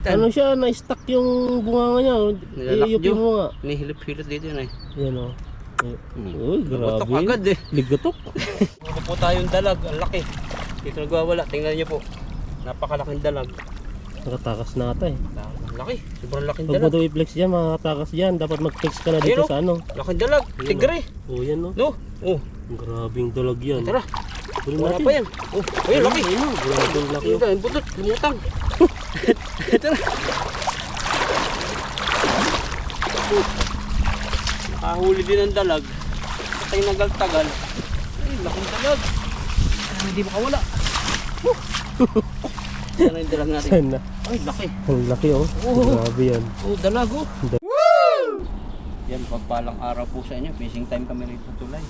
Ano siya, na-stuck yung bunganga niya. Iyupin mo nga. Nihilip-hilip dito yun eh. Yan o. Uy, grabe. Ligotok agad eh. Ligotok. Meron po tayong dalag, ang laki. Dito nagwawala, tingnan niyo po. Napakalaking dalag. Nakatakas na ata eh. Ang laki, sobrang laking Pag mo dalag. daw i-flex yan, makatakas yan. Dapat mag-flex ka na dito Ayun, sa ano. Laking dalag, tigre. Oh, yan o. No? Oh, Grabing dalag yan. tara. Kunin Wala natin. pa yan. Oh, ayun, laki. Ayun o, grabing laki. Ayun, ayun, butot, lumutang. Ito na. Nakahuli din ang dalag. Patay nagal-tagal. Ay, laking dalag. Hindi makawala. Sana yung dalag natin. Sana. Ay, laki. Ang laki oh. Grabe yan. Oh, dalag oh. Yan, pagpalang araw po sa inyo. Fishing time kami rito tulay.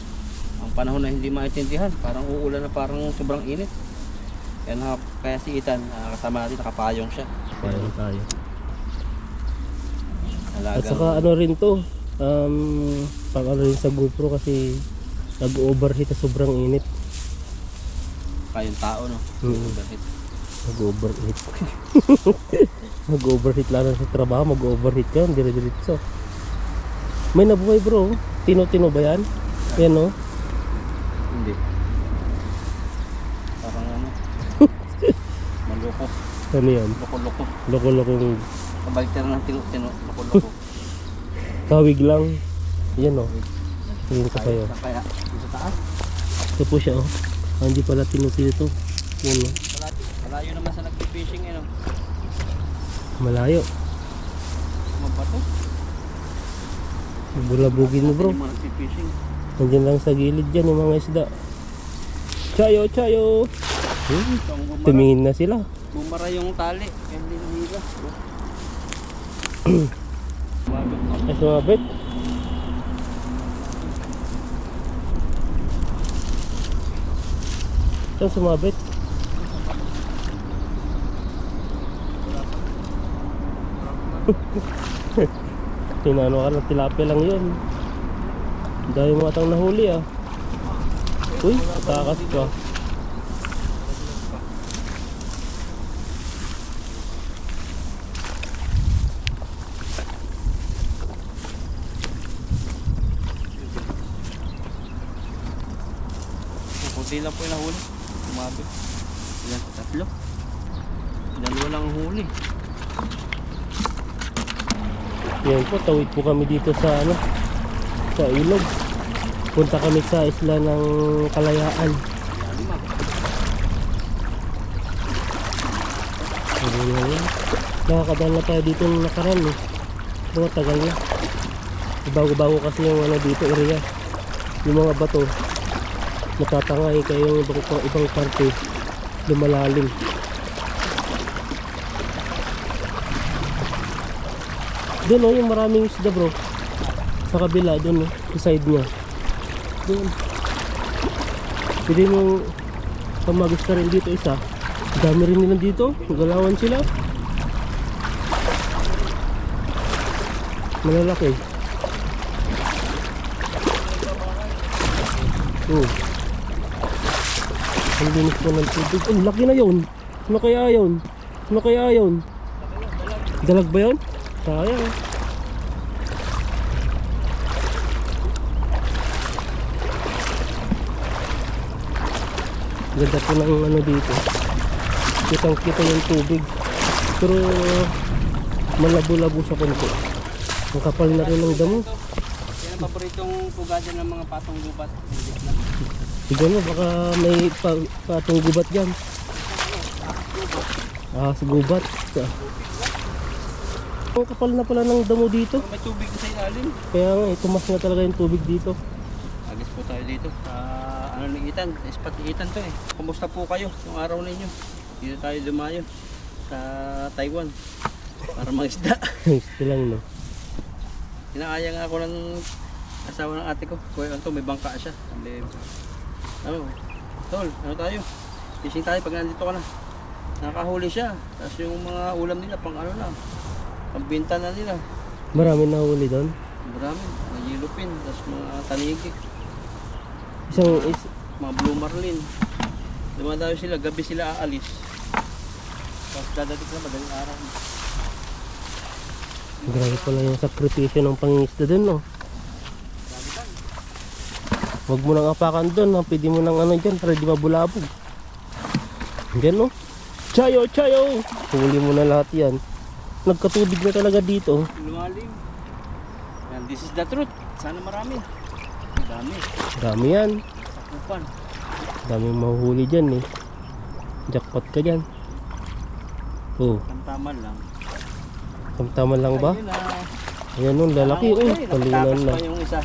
Ang panahon na hindi maintindihan. Parang uulan na parang sobrang init. Yan, kaya si Ethan, kasama natin, nakapayong siya. Payong tayo. Alagang, At saka ano rin to. Pag ano rin sa GoPro kasi nag-overheat na sobrang init. kayong tao, no? Overheat. Nag-overheat. Nag-overheat lalo sa trabaho. Mag-overheat ka. Dire-diretso. May nabuhay bro. Tino-tino ba yan? Yan no? Hindi. Parang ano. Maloko. Ano yan? Loko-loko. Loko-lokong Kabalik ng tino-tino. Loko-loko. kawig lang. Yan no? Tingin ko kayo. Kaya, dito taas. Ito po siya oh. Hindi pala tino-tino to. Yan no? Malayo naman sa nag-fishing, eh, no? Malayo. Mabato. Bulabugin mo bro. Yung mga nag-fishing. Nandiyan lang sa gilid dyan yung mga isda. Chayo, chayo. Tumingin na sila. Bumara yung tali. Kaya hindi nahila. Ay, sumabit. Saan sumabit? Tinano ka ng tilapia lang yun. Dahil mo atang nahuli ah. Uy, takas ka. Kunti lang po yung nahuli. Umabot. Ilan? Tatlo. Dalawa lang ang huli. Yan po, tawid po kami dito sa ano, sa ilog. Punta kami sa isla ng Kalayaan. Nakakadaan na tayo dito nung nakaraan eh. Pero tagal na. Bago-bago kasi yung ano dito area. Yung mga bato natatangay kayo yung ibang parte lumalalim. Doon oh, yung maraming isda bro. Sa kabila doon oh, sa side niya. Doon. Pwede mo pamagis ka rin dito isa. Dami rin nila dito. Galawan sila. Malalaki. Oh. Ang linis po ng tubig. Ang laki na yun. Ano kaya yun? Ano kaya yun? Dalag ba yun? Sayang. Ganda po ng ano dito. Kitang kita yung tubig. Pero malabo-labo sa konti. Ang kapal na rin ng damo. Yan ang paboritong pugadan ng mga patong gubat. Siguro baka may patong gubat dyan. Ah, sa gubat. Ang kapal na pala ng damo dito. May tubig sa ilalim. Kaya nga, tumas na talaga yung tubig dito. Agis po tayo dito sa ano ni Ethan, spot ni Ethan to eh. Kumusta po kayo yung araw ninyo? Dito tayo dumayo sa Taiwan para mangisda. Ito lang no. Inaaya nga ako ng asawa ng ate ko. Kuya Anto, may bangka siya. Sabi, ano, tol, ano tayo? Fishing tayo pag nandito ka na. Nakahuli siya. Tapos yung mga ulam nila pang ano na, pambinta na nila. Marami na huli doon. Marami, mga yellowfin, tapos mga tanigi. Mga blue marlin. Dumadayo sila, gabi sila aalis. Tapos dadating na madaling araw. Grabe pala yung sakripisyo ng pangingisda dun, no? Huwag mo nang apakan dun, ha? Pwede mo nang ano dyan para di mabulabog. Yan, no? Chayo, chayo! Huli mo na lahat yan. Nagkatubig na talaga dito. Lumalim. Yan, this is the truth. Sana marami. Dami. Dami yan. Sakupan. Daming mahuhuli dyan, eh. Jackpot ka dyan. Oh, Kantaman lang. tamtaman lang ba? Ayun na. Ayan, no? Lalaki, oh. Talunan Nakatakas na. pa yung isa.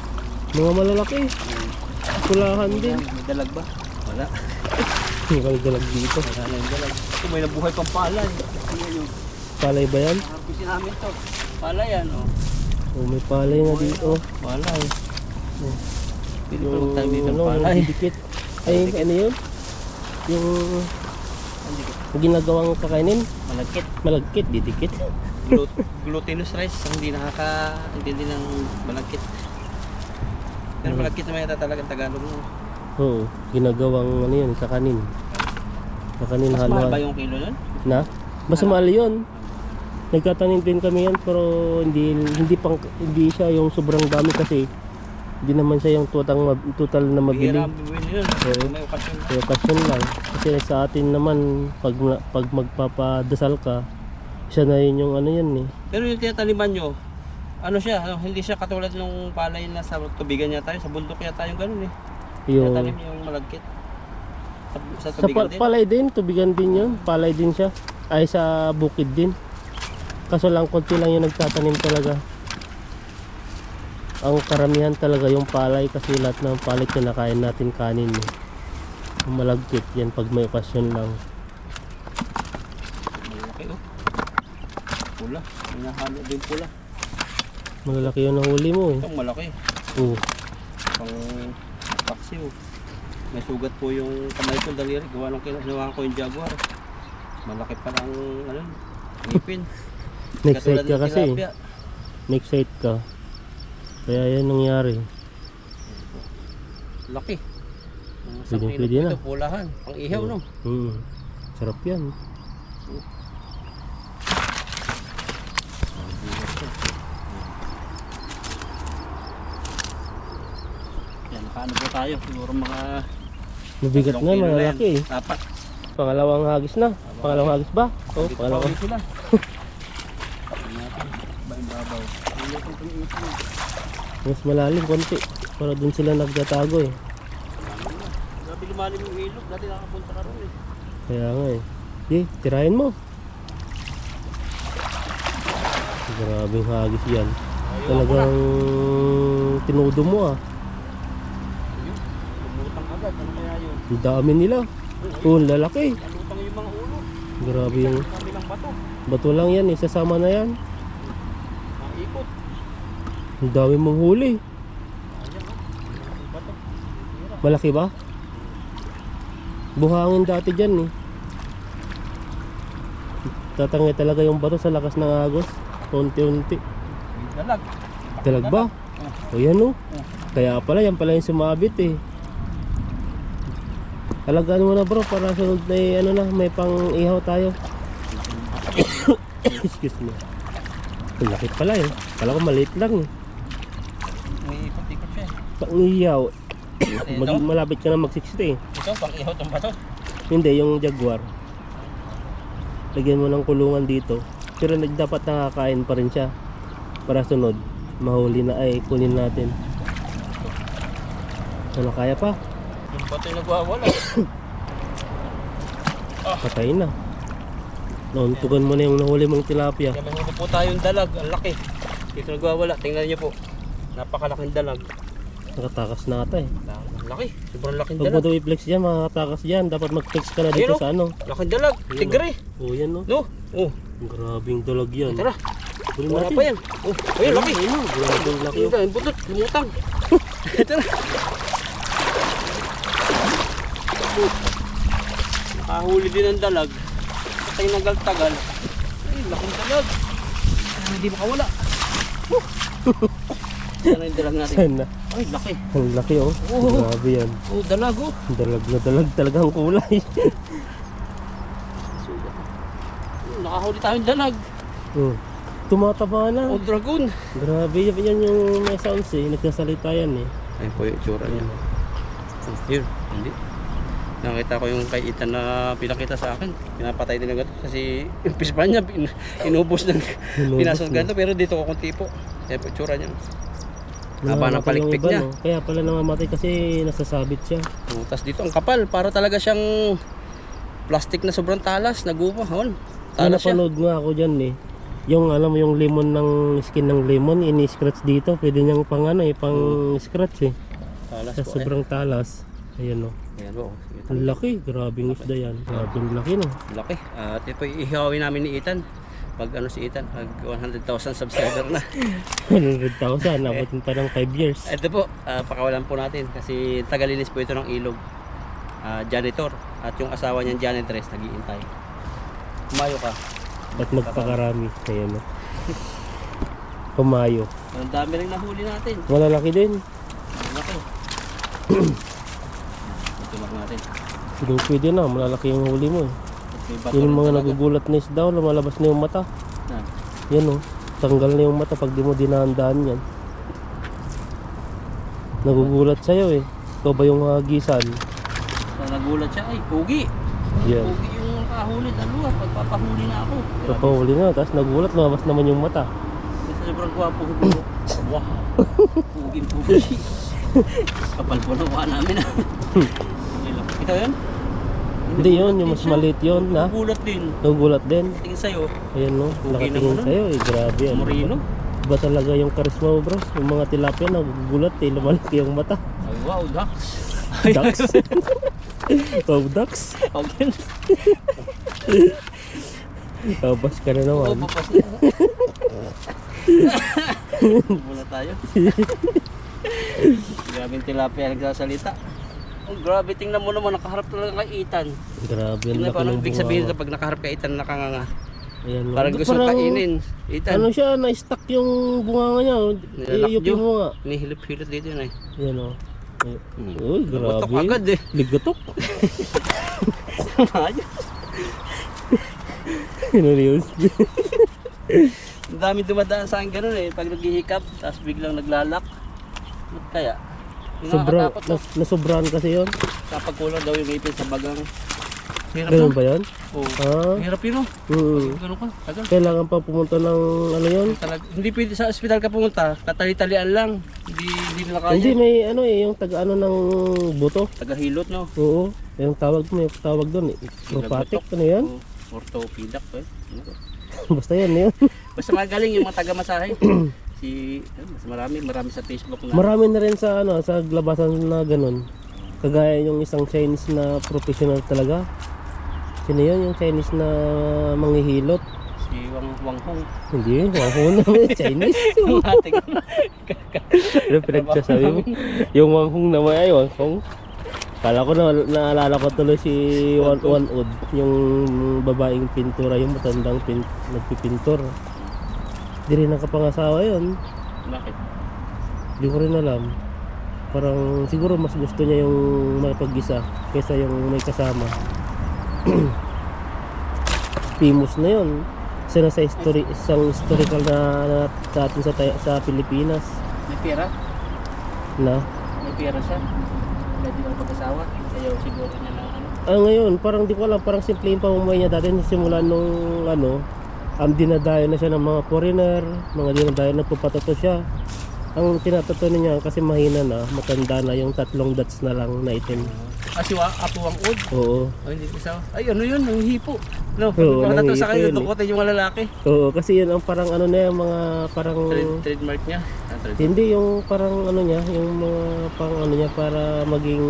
Mga malalaki. Kulahan din. May dalag ba? Wala. Walang dalag dito. Wala na yung dalag. Ito may nabuhay pang palay. Tingnan nyo. Palay ba yan? Harpisin namin to. Palay yan, oh. Oh, may palay na dito. Palay. Oh. Pili pa lang tayo dito ng ano, palay. yung dikit. Ay, ano yun? Yung ginagawang kakainin? Malagkit. Malagkit, didikit. Glutinous rice. Hindi nakaka-intindi ng malagkit. Pero malagkit naman yata talagang Tagalog mo. Oo, ginagawang ano yun, sa kanin. Sa kanin Mas mahal ba haluan. yung kilo nun? Na? Mas mahal yun. Nagtatanim din kami yan pero hindi siya yung sobrang dami kasi hindi naman siya yung total na mabili. Bihira ang bibili yun. Oo. May okasyon. Kaya okasyon lang. Kasi sa atin naman pag magpapadasal ka, siya na yun yung ano yan eh. Pero yung tinataniman nyo, ano siya, hindi siya katulad ng palay na sa tubigan niya tayo, sa bundok niya tayo ganun eh. Yung Tinatanim yung malagkit. Sa sa tubigan din. palay din, tubigan din yun. Palay din siya. Ay sa bukid din. Kaso lang konti lang yung nagtatanim talaga. Ang karamihan talaga yung palay kasi lahat ng palay kinakain natin kanin eh. Yung malagkit yan pag may okasyon lang. Malaki oh. Pula. May nahalo din pula. Malalaki yung nahuli mo eh. Itong malaki. Oo. Pang paksi oh. May sugat po yung kamay ko daliri. Gawa ng ginawa ko yung jaguar. Malaki pa lang ano, ngipin. Na-excite Katulad ka ng kasi. tilapia. Na-excite ka. Kaya yan nangyari. Laki. Pwede na. Ito, pulahan. Pang ihaw no. Sarap yan. Yan, nakaano po tayo. Siguro mga Mabigat 3 na, kilo yan. malalaki eh. Dapat. Pangalawang hagis na. Pangalawang hagis ba? Oo, Dito pangalawang. pa ulit sila. Babaw. Mas malalim konti. Para dun sila nagtatago eh. Grabe lumalim yung ilog. Dati nakapunta ka ron eh. Kaya nga eh. Tirahin mo. Grabing hagis yan. Talagang tinudo mo ah. Ayun. Lumutang agad. Ano kaya yun? Ang dami nila. Oh, lalaki. Lumutang yung mga ulo. Grabe yung Kami ng bato. bato lang yan. Isasama na yan. Maikot. Ang dami mong huli. Ayan o. Yung bato. Hira. Malaki ba? Buhangin dati dyan eh. Tatangay talaga yung bato sa lakas ng agos. Unti-unti. Yung dalag. Dalag ba? O yan o. Kaya pala, yan pala yung sumabit eh. Alagaan mo na bro para sunod na ano na, may pang ihaw tayo. Excuse me. Ang laki pala eh. Kala ko maliit lang eh. May ikot-ikot siya. Pang ihaw. Ito? Malapit ka na mag-60 eh. Ito, pang ihaw itong bato. Hindi, yung jaguar. Lagyan mo ng kulungan dito. Pero dapat nakakain pa rin siya. Para sunod, mahuli na ay kunin natin. Ano, kaya pa? Yung bato yung nagwawala. Patay na. Nauntugan mo na yung nahuli mong tilapia. Kaya may huli po tayong dalag. Ang laki. Dito nagwawala. Tingnan niyo po. Napakalaking dalag. Nakatakas na ata eh. Ang laki. Sobrang laking Huwag mo dalag. daw i-flex dyan, makakatakas dyan. Dapat mag-flex ka na dito Ayun, sa ano. Laking dalag. Ayun, Tigre. Oh, yan no. No? Oh. Grabing dalag yan. Tara. Kunin Wala natin. pa yan. Oh. Ayun, laki. Ayun, grabing laki. Ayun, yung butot. Lumutang. Tara. Nakahuli din ang dalag. Patay na tagal. Ay, laking dalag. Hindi makawala. Ano yung dalag natin? Sana. Ay, laki. Ang laki oh. Oo. Grabe yan. Oh, dalag oh. Dalag na dalag talagang kulay. Nakahuli tayong dalag. Oh. Tumataba na. Oh, dragon. Grabe, yan yung may sounds eh. Nagsasalita yan eh. Ayun po yung itsura niya. Here, hindi. Nakita ko yung kay Ethan na pinakita sa akin. Pinapatay din agad kasi yung pispan niya inubos ng pinasok ganito pero dito ko kunti po. Ayun po itsura niya. Haba ng Namamatay yung palikpik iba, niya. no? Kaya pala namamatay kasi nasasabit siya. Tapos dito ang kapal, para talaga siyang plastic na sobrang talas, naguma. May Talas siya. napanood nga ako dyan eh. Yung alam mo yung lemon ng skin ng lemon, ini-scratch dito. Pwede niyang pang ano eh, pang scratch eh. Talas Sa po sobrang talas. Ayan o. Ayan po. Ang laki, grabing isda yan. Grabing laki no. Laki. At ito ihawin namin ni Ethan. Pag ano si Ethan, pag 100,000 subscriber na. 100,000, nabutin pa ng 5 years. Ito po, pakawalan po natin kasi tagalinis po ito ng ilog. Janitor. At yung asawa niyang janitress, nag-iintay. Kumayo ka. At magpakarami. Ayan o. Kumayo. Ang dami rin nahuli natin. Malalaki din. Laki. Itumak natin. Hindi pwede na, malalaki yung huli mo eh. At may bato Yung rin mga talaga. nagugulat na isda, lumalabas na yung mata. Yan. Yan o. Tanggal na yung mata pag di mo dinahandaan yan. Nagugulat sa'yo eh. Ikaw ba yung hagisan? So, nagulat siya, ay, pugi. Yan. Pugi yung nakahuli, dalawa, pagpapahuli na ako. Kapahuli na, tapos nagulat, lumabas naman yung mata. Kasi sobrang gwapo ko po. Wow. Pugi. Kapal po na kuha namin ah. Ito yun? Hindi yun, yung mas maliit yun na. Nagulat din. Nagugulat din. Tingin sa'yo, Ayan no, Pugi nakatingin naman, sa'yo eh. Grabe yan. Moreno. Iba talaga yung karisma mo bro. Yung mga tilapia nagugulat eh, lumalaki yung mata. Ay wow, ducks. Ducks? Oh, ducks? Okay. Kabas ka na naman. Oo, papas na. Muna tayo. Grabe yung tilapia nagsasalita. Oh, grabe, tingnan mo naman, nakaharap talaga kay Ethan. Grabe yung Tingnan laki pa, anong ng ibig bunga. sabihin ito pag nakaharap kay Ethan, nakanganga. Ayan, no. Parang gusto kainin. Ethan, Ano siya, na-stuck yung bunganga niya. Iyupi Nilalakyo. mo nga. nihilip-hilip dito yun eh. Ayan o. Uy, Nagutok grabe. agad eh. Ligatok. Ayos. Ano yun? Ang dami dumadaan sa akin ganun eh. Pag naghihikap, tapos biglang naglalak. Ba't kaya? Sobra, Nakakatakot to. nasobrahan kasi yun. Kapag kulang daw yung ngipin sa bagang. Hirap Ganun to. ba yan? Oo. Ah, Hirap yun oh. Ganun ka. Tagal. kailangan pa pumunta ng ano yun? Hindi pwede sa ospital ka pumunta. Tatali-talian lang. Hindi nila kaya. Hindi, may ano eh, yung taga ano ng buto. Tagahilot no. Oo, yung tawag mo, yung tawag doon eh. Propatic, ano yan? Oo. Orthopedic to eh. Ano to? Basta yan, yun. Basta magaling yung mga taga-masahe. Mas marami sa Facebook na. Marami na rin sa ano, sa labasan na ganun. Kagaya yung isang Chinese na professional talaga. Sino yun? Yung Chinese na manghihilot. Si Wang Hong. Hindi, Wang naman, Chinese. Yung ating Ano pinagsasabi mo? Yung Wang Hong naman ay Wang Hong. Kala ko na naalala ko tuloy si Wan Ud, yung babaeng pintura, yung matandang nagpipintor. Hindi rin nakapangasawa yun. Bakit? Hindi ko rin alam. Parang siguro mas gusto niya yung makipag-isa kaysa yung may kasama. Famous na yun. Isa na sa isang historical na sa atin sa Pilipinas May pera? na. May pera siya? Pwede lang pag-asawa? Ayaw siguro niya ng ano? Ngayon, parang di ko alam, parang simple yung pamumuhay niya dati simula nung ano, dinadayo na siya ng mga foreigner, mga dinadayo na pupatato siya. Ang tinatato niya kasi mahina na, matanda na, yung 3 dots na lang na itim. Si Apo Wang Ud? Oo. Oh, hindi ko sa. Ay, ano yun? Ang hipo. No, Oo, pag nang sa hipo kayo, yun eh. dukotin yung mga lalaki. Oo, kasi yun ang parang ano na yung mga parang Trademark niya. hindi yung parang ano niya, yung mga pang ano niya para maging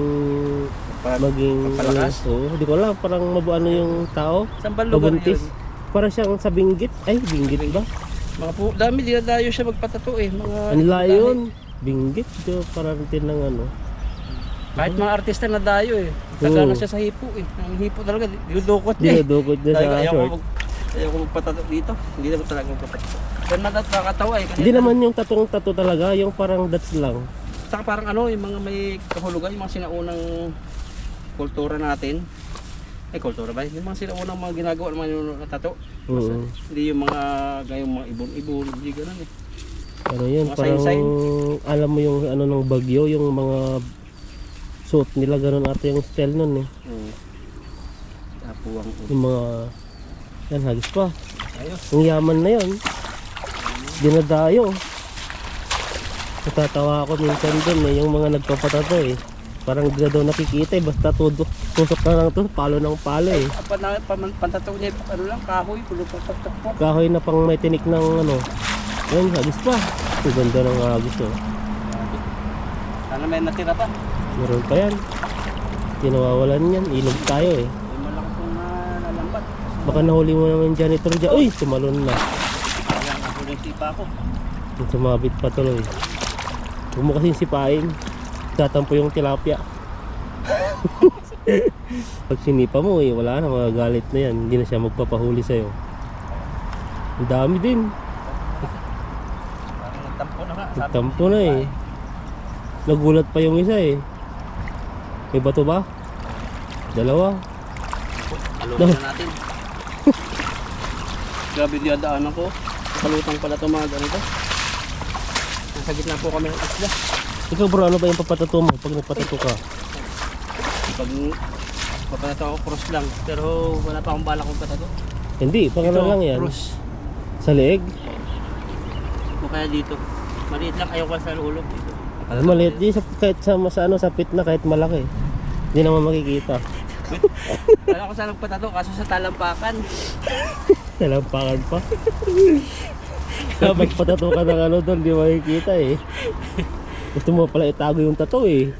Papalakas? oo, hindi ko alam, parang mabuano yung tao. Saan ba lugar Mabuntis. yun? Para siyang sa binggit. Ay, binggit ba? Mga po, dami dinadayo siya magpatato eh. Mga Ang layo yun. Binggit. So, parang din ng ano. Kahit mga artista na dayo eh. Taga na Oo. siya sa hipo eh. Ang hipo talaga, dinudukot niya eh. Dinudukot niya sa short. Ayaw ko magpatato dito. Hindi naman talaga magpatato. Pero nakakatawa eh. Kasi Hindi naman yung tato talaga, yung parang dots lang. Saka parang ano, yung mga may kahulugan, yung mga sinaunang kultura natin. Ay, kultura ba? Yung mga sila unang mga ginagawa naman yung tato. Oo. Hindi yung mga gayong mga ibon-ibon, hindi ganun eh. Ano yun, Mga parang sign-sign. alam mo yung ano ng bagyo, yung mga suit nila, ganun ata yung style nun eh. Oo. Tapuang Yung mga, yan, hagis pa. ayos. Ang yaman na yun. Dinadayo. Natatawa ako minsan dun eh, yung mga nagpapatato eh. Parang di na daw nakikita eh, basta tusok na lang to, palo ng palo eh. Pantatong niya, ano lang, kahoy, pulupok. Kahoy na pang may tinik ng ano. Yan, hagis pa. Ang ganda ng hagis oh. Sana may natira pa. Meron pa yan. Tinawawalan yan, ilog tayo eh. May malaki pong nalambat. Baka nahuli mo naman yung janitor dyan. Uy, tumalon na. Sayang ako ng sipa ko. Yung sumabit pa tuloy. Huwag mo kasing sipain. Tatampo yung tilapia. Pag sinipa mo eh, wala na, magagalit na yan. Hindi na siya magpapahuli sa'yo. Ang dami din. Parang nagtampo na nga. Nagtampo na eh. Nagulat pa yung isa eh. May bato ba? Dalawa. Alugin na natin. Grabe yung daanan ko. Kalutang pala ito mga ganito. Nasa gitna po kami ng isla. Ikaw bro, ano ba yung papatato mo pag nagpatato ka? Pag papatato ako cross lang. Pero wala pa akong balak kong patato. Hindi, pangano lang yan. Cross. Sa leeg? O kaya dito. Maliit lang, ayaw ko sa ulo dito. Maliit di sa, kahit sa ano, sa pit na kahit malaki. Hindi naman makikita. Wala ko sana patato kaso sa talampakan. Talampakan pa. Kapag magpatato ka ng ano doon, di makikita eh. Gusto mo pala itago yung tato eh.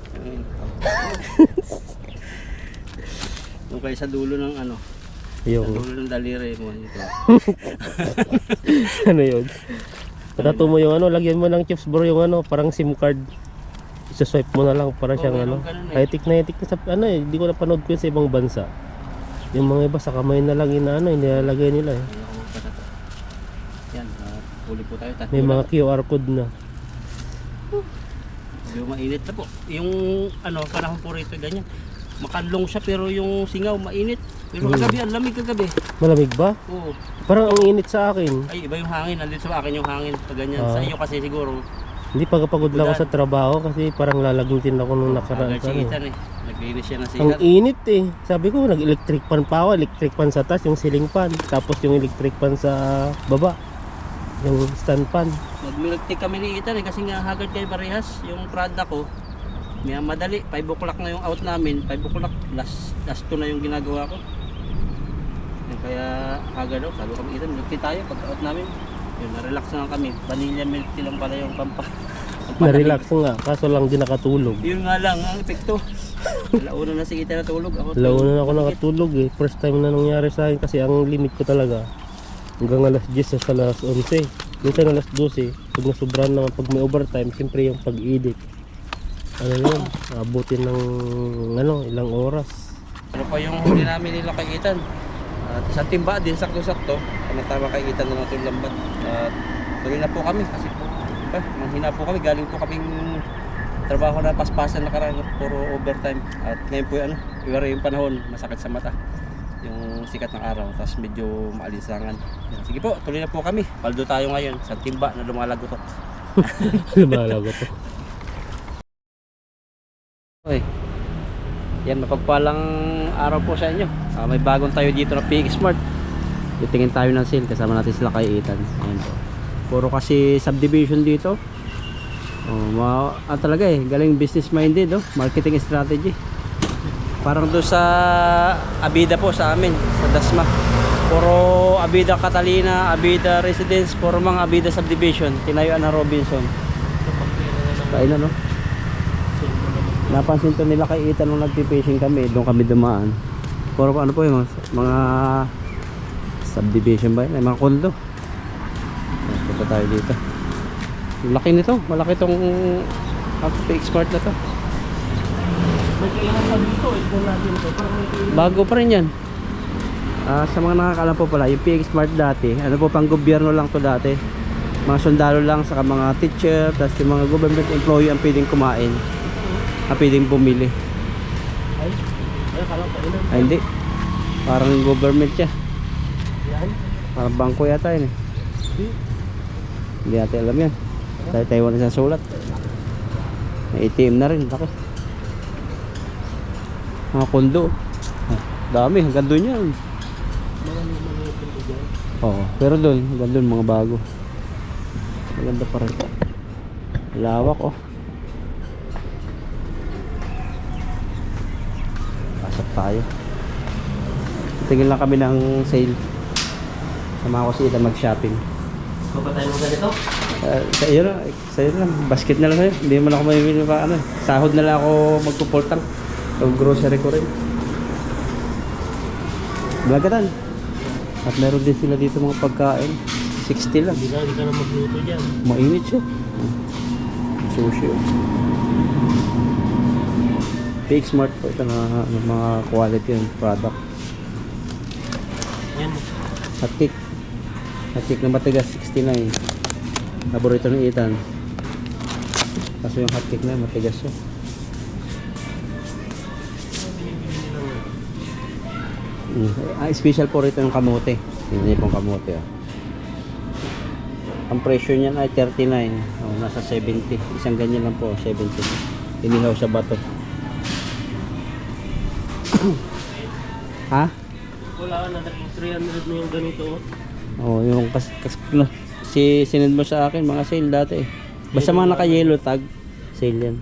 Yung kaya sa dulo ng ano, sa Yung, dulo ng daliri mo ito. ano yun? Patato mo yung ano, lagyan mo ng chips bro yung ano, parang SIM card. Isa-swipe mo na lang para siyang ano. ganun eh. High-tech na high-tech sa ano eh, hindi ko napanood ko yun sa ibang bansa. Yung mga iba sa kamay na lang inaano, nilalagay nila eh. Ayaw ko magpatato. Yan, huli po tayo. Tatlo May lang. mga QR code na. Medyo mainit na po. Yung ano, panahon po rito ganyan. Makanlong siya pero yung singaw mainit. Pero kagabi, ang lamig kagabi. Malamig ba? Oo. Parang ang init sa akin. Ay, iba yung hangin. Nandito sa akin yung hangin. Pag ganyan. Ah. Sa iyo kasi siguro. Hindi pagkapagod lang ako sa trabaho kasi parang lalagutin ako nung nakaraan. Agad sigitan eh. Naglinis siya ng Ang sigat. init eh. Sabi ko nag-electric fan pa ako. Electric fan sa taas, yung ceiling fan. Tapos yung electric fan sa baba. Yung stand fan. Nagmilagtik kami ni Ethan eh. Kasi nga hagad kayo parehas. Yung Prada ko. May madali. 5 o'clock na yung out namin. 5 o'clock. Last 2 na yung ginagawa ko. Yan, kaya agad daw. Sabi kami Ethan, milk tea tayo pag out namin. Yun, na-relax na lang kami. Vanilla milk tea lang pala yung Na-relax nga. Kaso lang di nakatulog. Yun nga lang ang epekto. Launa na si Ethan natulog. Ako Launa na ako nakatulog eh. First time na nangyari sa akin kasi ang limit ko talaga hanggang alas 10 sa alas 11. Minsan alas 12. Pag nasobran naman, pag may overtime, siyempre yung pag-edit. Ano yun, abutin ng ano, ilang oras. Ano pa yung huli namin nila kay Ethan? At isang timba din, sakto-sakto. Tama kay Ethan na natin lambat. At tuloy na po kami kasi po, manghina po kami. Galing po kaming trabaho na paspasan na karang puro overtime. At ngayon po ano, iwari yung panahon, masakit sa mata. Yung sikat ng araw, tapos medyo maalinsangan. Yan. Sige po, tuloy na po kami. Paldo tayo ngayon sa timba na lumalagotok. Lumalago to. Okay. Yan, mapagpalang araw po sa inyo. May bagong tayo dito na PX Smart. Titingin tayo ng sale, kasama natin sila kay Ethan. Ayan po. Puro kasi subdivision dito. Talaga eh, galing business minded, marketing strategy. Parang doon sa Abida po sa amin, sa Dasma. Puro Abida Catalina, Abida Residence, puro mga Abida subdivision. Tinayuan na Robinson. Kain na no? Napansin to nila kay Ethan nung nagpipishing kami, doon kami dumaan. Puro ano po yung mga subdivision ba yun? Ay, mga kondo. Punta tayo dito. Laki nito, malaki tong PX Smart na to. May kailangan pa dito, ito natin ito. Parang may kailangan. Bago pa rin yan. Sa mga nakakalam po pala, yung PX Smart dati, ano po pang gobyerno lang to dati. Mga sundalo lang, saka mga teacher, tapos yung mga government employee ang pwedeng kumain. Ang pwedeng bumili. Ay, kailangan pa ilan. Ay, hindi. Parang government siya. Yan. Parang bangko yata yun eh. Hindi. Hindi natin alam yan. Tayo Taiwan isang sulat. May ATM na rin. Laki. Mga kondo. Dami. Hanggang doon yan. Mga ito dyan. Oo. Pero doon. Hanggang doon mga bago. Maganda pa rin. Lawak oh. Pasok tayo. Tingin lang kami ng sale. Sama ko si Ethan mag-shopping. Baba tayo ng ganito? Sa iyo lang. Sa iyo lang. Basket na lang sa'yo. Hindi mo na ako mamimili pa ano. Sahod na lang ako magpupultang. O grocery ko rin. Blagatan. At meron din sila dito mga pagkain. 60 lang. Hindi ka na magluto dyan. Mainit siya. Sushi. Big Smart po ito na mga quality and product. Yan. Hot cake. Hot cake na matigas 69. Paborito ng Ethan. Kaso yung hot cake na matigas siya. Special po rito yung kamote. Tingnan niyo pong kamote. Ang presyo niyan ay 39. Nasa 70. Isang ganyan lang po, 70. Inihaw sa bato. Ha? Wala ka na, naging 300 na yung ganito. Yung sinend mo sa akin mga sale dati. Basta mga naka-yellow tag, sale yan.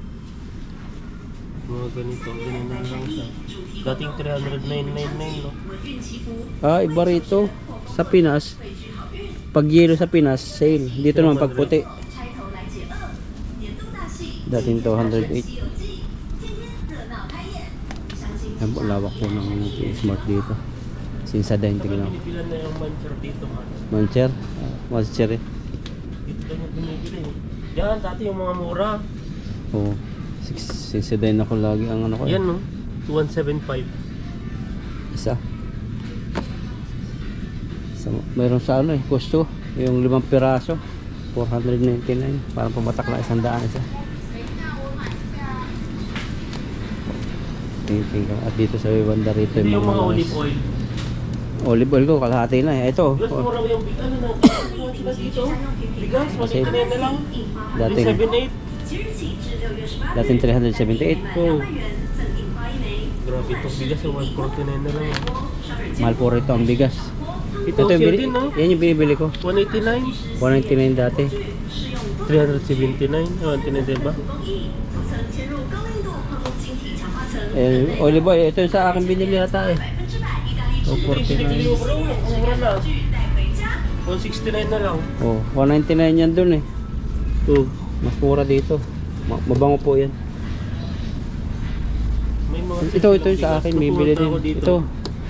Mga ganito, ganyan na lang siya. Dating 300,999 no? Iba rito. Sa Pinas, pag yellow sa Pinas, sale. Dito naman pag puti. Dating 208. Lawak po ng Smart dito. Sinsadine, tingnan ako. Binibilan na yung mancher dito. Mancher? Mancher eh. Dito lang yung binibili. Yan, dati yung mga mura. Oo. Sinsadine ako lagi ang ano ko. Yan no, 2175. Isa. Mayroon sa ano eh, gusto. Yung 5 piraso. 499. Parang pumatak na 100 isa. At dito sa banda rito Hindi yung mga olive oil. Olive oil ko, kalahati na eh. Ito. Bigas mura yung bigas. Ano na? Sila dito? Bigas, maliit na yan na lang. Dating 78. Dating 378. Oh. Grabe itong bigas, 149 na lang. Mahal po rito ang bigas. Ito Ito yung share din no? yan yung binibili ko. 189. 199 dati. 379. 199 ba? Olive oil, ito yung sa akin binili yata eh. Oh, 49. Bro, mura na. 169 na lang. Oh, 199 yan dun eh. Oh. Mas mura dito. Mabango po yan. May mga Ito yung sa akin, bibili din. Ito,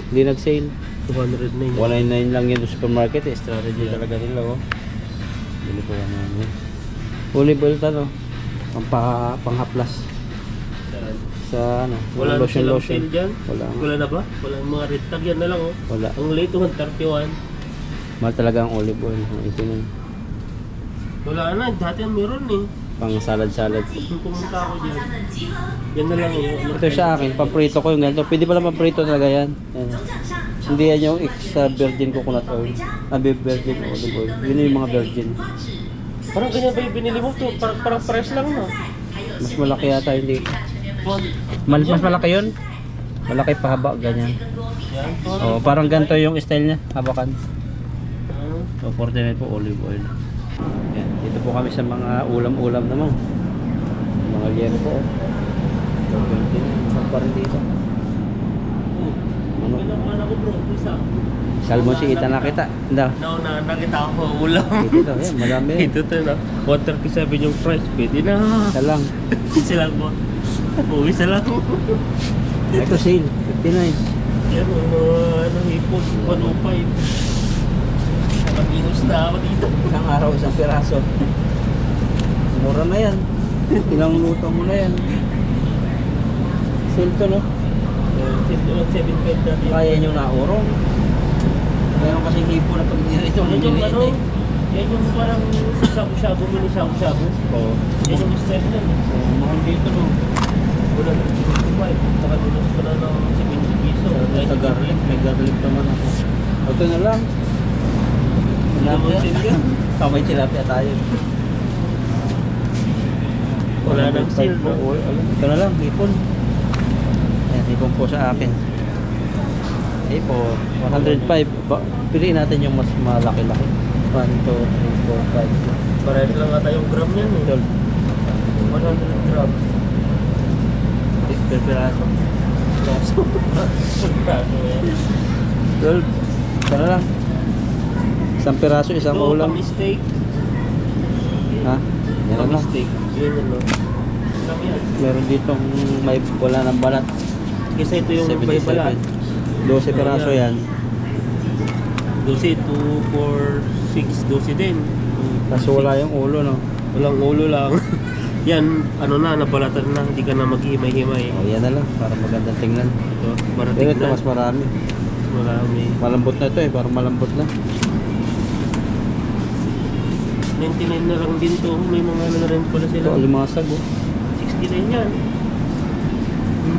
hindi nag-sale. 209. 199 lang yan sa supermarket eh. Strategy talaga nila oh. Bili ko yan naman. Olive oil no? Panghaplas. Sa ano? Wala na silang sale dyan? Wala. Wala na ba? Wala yung mga red tag yan na lang oh. Wala. Ang late 131. Mahal talaga ang olive oil. Ito na. Wala na, dati ang meron eh. Pang salad-salad. Kung pumunta ako dyan. Yan na lang yun. Ito sa akin, paprito ko yung ganito. Pwede pala paprito talaga yan. Yan. Hindi yan yung extra virgin coconut oil. Virgin olive oil. Yun yung mga virgin. Parang ganyan ba yung binili mo to? Parang press lang no? Mas malaki yata hindi. Mas malaki yun? Malaki pahaba, ganyan. Yan. Oh, parang ganito yung style niya, habakan. So, 49 po olive oil. Yan. Dito po kami sa mga ulam-ulam naman. Mga liero po. So, 29. Pa rin dito. Ano? Ano ako bro? Isa. Salmon si Ethan nakita. Hindi. No, nakita ako ulam. Ito, yan, madami. Ito to na. 137 yung price. Pwede na. Isa lang. Isa lang po. Uwi sa lang. Ito sale, 59. Yan, ano, hipon, 105. Mag-inos na ako dito. Isang araw, isang piraso. Mura na yan. Ilang luto mo na yan. Sale to, no? 175 dati. Kaya nyo na urong. Meron kasi hipo na pag nirito. Yan yung ano, yan yung parang shabu-shabu, mini shabu-shabu. Oo. Yan yung step nun. Mahal dito, no? Wala na 55. Nakadulas pa na ng 70 piso. piraso. Ay, Sa garlic, may garlic naman ako. Ito na lang. Tilapia. Kamay tilapia tayo. Wala nang seal, no? Ito na lang, hipon. Ayan, hipon po sa akin. Hipon, 105. Piliin natin yung mas malaki-laki. 1, 2, 3, 4, 5. Parehas lang ata yung gram yan eh. 100 gram. Per piraso. Piraso. Piraso yan. 12. Ito na lang. Isang piraso, isang Ito, ulam. pang-steak. Ha? Yan na lang. Pang-steak. Yun yun, no? Lang yan. Meron ditong may wala ng balat. Kasi ito yung may balat. 12 piraso yan. 12, 2, 4, 6, 12 din. Kaso wala yung ulo, no? Walang ulo lang. Yan, ano na, nabalatan na. Hindi ka na maghihimay-himay. O, yan na lang. Para magandang tingnan. Ito, para Pero ito tignan. mas marami. Marami. Malambot na ito eh. Parang malambot na. 99 na lang din to. May mga ano na rin pala sila. Ito, alimasag oh. 69 yan.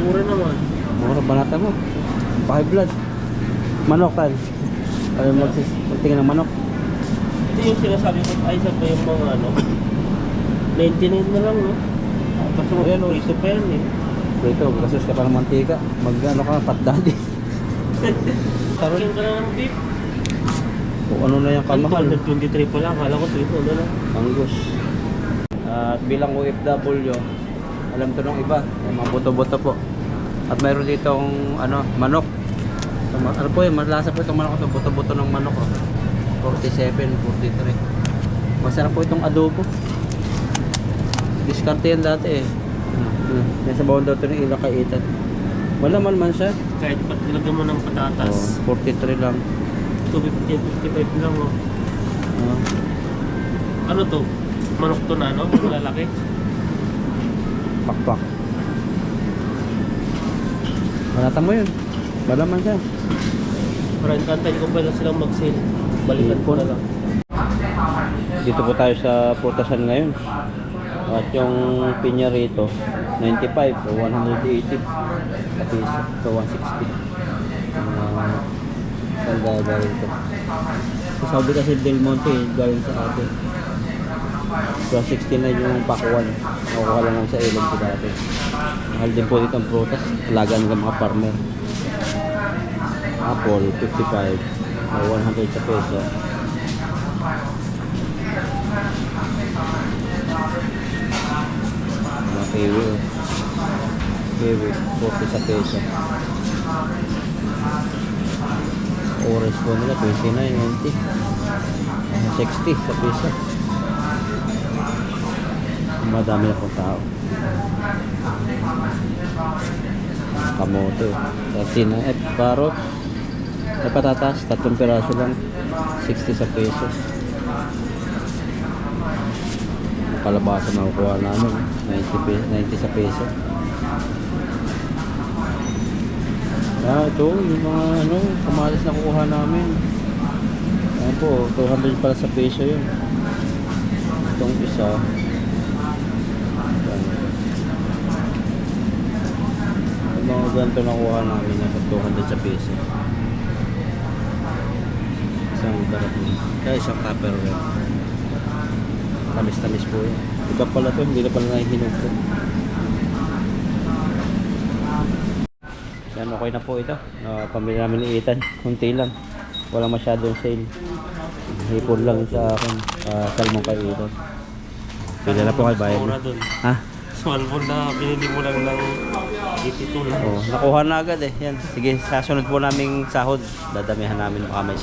Mura naman. Mura, banata mo. High blood. Manok tal. Ay, magtingin ng manok. Ito yung sinasabi ko, ay sa pa yung mga ano. 99 na lang, no? Kaso Ayan, oh. prito pa yan eh. Ito, gasos ka pa ng mantika. Mag-ano ka, patdadi. Tarin ka na ng beef. Kung ano na yung kamahal. 223 pa lang. Kala ko 2 ano lang. Angus. At bilang OFW, alam to ng iba, may mga buto-buto po. At mayroon ditong ano, manok. Ano po yun, malasa po itong manok ito, buto-buto ng manok. 47, 43. Masarap po itong adobo. Diskarte yan dati eh. Nasa bawang daw ito ng ilang kaitan. Wala man siya. Kahit pat nilagyan mo ng patatas. 43 lang. 250, 55 lang, oh. Ano to? Manok to na, no? Malalaki. Pakpak. Malata mo yun. Wala man siya. Parang kantayin ko pala silang mag-sale. Balikan ko na lang. Dito po tayo sa putasan ngayon. At yung pinya rito, 95 o 180 sa piso. So 160. Saan galing ito? So sabi kasi Del Monte, galing sa atin. So 69 yung pakuan. Nakukuha lang lang sa ilong ko dati. Mahal din po dito ang prutas. Alaga ng mga farmer. Apple, 55 o 100 sa peso. Mga kiwi. Kiwi, 40 sa peso. Orange po nila, 29, 90. 60 sa peso. Madami na pong tao. Kamote. 39. Carrot. Ay patatas, 3 piraso lang. 60 sa peso. Kalabasa makukuha namin. 90 sa peso. Ito, yung mga ano, kamalis na kukuha namin. Ayan po, 200 pala sa peso yun. Itong isa. Yung mga ganito nakuha namin nasa 200 sa peso. Isang garap niya. Kaya isang tupperware. Tamis-tamis po yun. Iba pala to, hindi na pala nahihinog to. Yan, okay na po ito. Pamili namin ni Ethan. Kunti lang. Wala masyadong sale. Hipon lang sa akin. Salmon kay Ethan. Pwede na po kayo bayad. Mura dun. Ha? Salmon na pinili mo lang ng 82 lang. Oh, nakuha na agad eh. Yan. Sige, sa sunod po naming sahod, dadamihan namin ng kamay